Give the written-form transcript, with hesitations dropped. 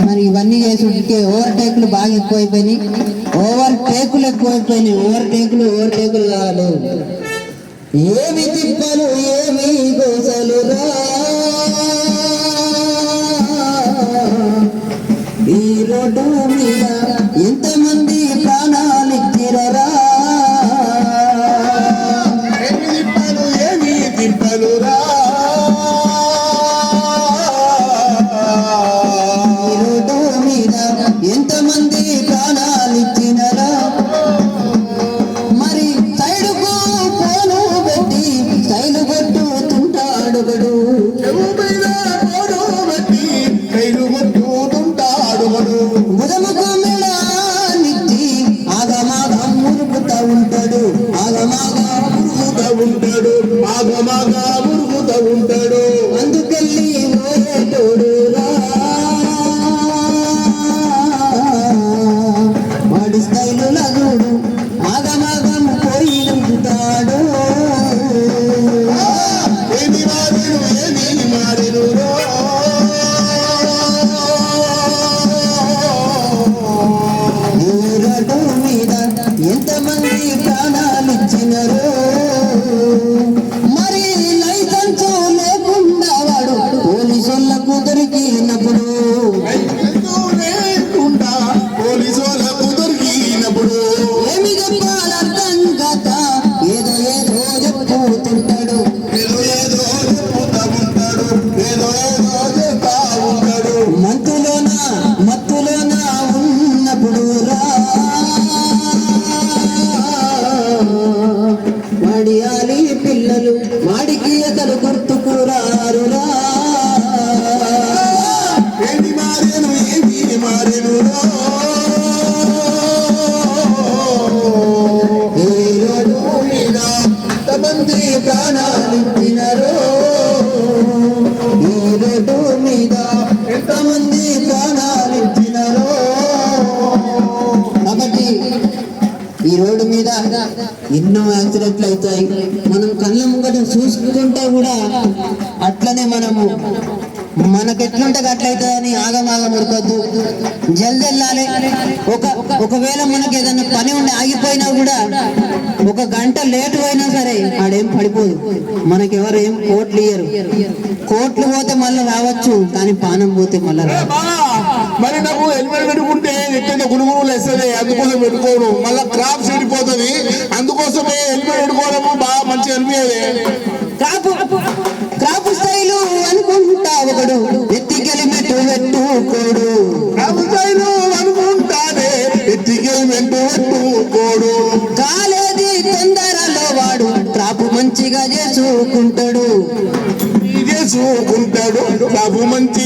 మరి ఇవన్నీ చేసుకుంటే ఓవర్టేకులు బాగా ఎక్కువైపోయినాయి. ఓవర్టేకులు కావాలి. ఏమి తిప్పలు ఏమి గోసలు రా ఈ రోడ్డు మీద ఎంతమంది ప్రాణాలు ఇచ్చిరరా. ఏమి తిప్పలు రా ఎంతమంది ప్రాణాలు ఇచ్చినరా. మరి సైడుకు పోను పెట్టి సైలు కొట్టుతుంటాడు బుధముకు మెడానిచ్చి ఆగమాగా మురుగుతా ఉంటాడు. అందుకెళ్ళి పోయేటోడు రా వాడి స్థైలు లగుడు ఆగమాగం పోయి నంపుతాడు. రోడ్డు మీద ఎంతమంది ప్రాణాలు ఇచ్చినారు. మరి లైసెన్స్ లేకుండా వాడు పోలీసులకు దొరికినప్పుడు ఏమి చెప్పాలర్థం కాక ఏదో చెప్పుతుంటాడు. మత్తులోన ఉన్నప్పుడు రా వాడియాలి పిల్లలు వాడికి అసలు గుర్తుకు రారురా. ఏమి మారేను ఎంతమంది ప్రాణాలు ఇచ్చినారు. ఈ రోడ్డు మీద ఎంతమంది ప్రాణాలు ఇచ్చినారు. కాబట్టి ఈ రోడ్డు మీద ఎన్నో యాక్సిడెంట్లు అవుతాయి. మనం కళ్ళ ముంగట చూసుకుంటే కూడా అట్లనే మనకు ఎట్లుంటే అట్లయితుందని ఆగమాగం ఉరకొద్దు. జల్ది వెళ్ళాలి. ఒకవేళ మనకి ఏదైనా పని ఉండి ఆగిపోయినా కూడా 1 గంట లేటు అయినా సరే ఆడేం పడిపోదు. మనకెవరు ఏం కోట్లు ఇయ్యరు. కోట్లు పోతే మళ్ళీ రావచ్చు, కానీ పానం పోతే మళ్ళీ మరి నాకు హెల్మెట్ పెట్టుకుంటే ఎక్కడ గుణగుణులు వేస్తుంది. అందుకోసం పెట్టుకోను, మళ్ళీ క్రాప్ చెడిపోతుంది. అందుకోసమే హెల్మెట్ పెట్టుకోవడము బాగా మంచి అనిపించేది. క్రాప్ స్టైలు అనుకుంటా ఒకడు ఎత్తికి హెల్మెట్ పెట్టుకోడు. క్రాప్ స్టైలు అనుకుంటానే ఎత్తికి హెల్మెట్ పెట్టుకోడు. కాలేది తొందరలో వాడు క్రాప్ మంచిగా చేసుకుంటాడు. క్రాప్ మంచి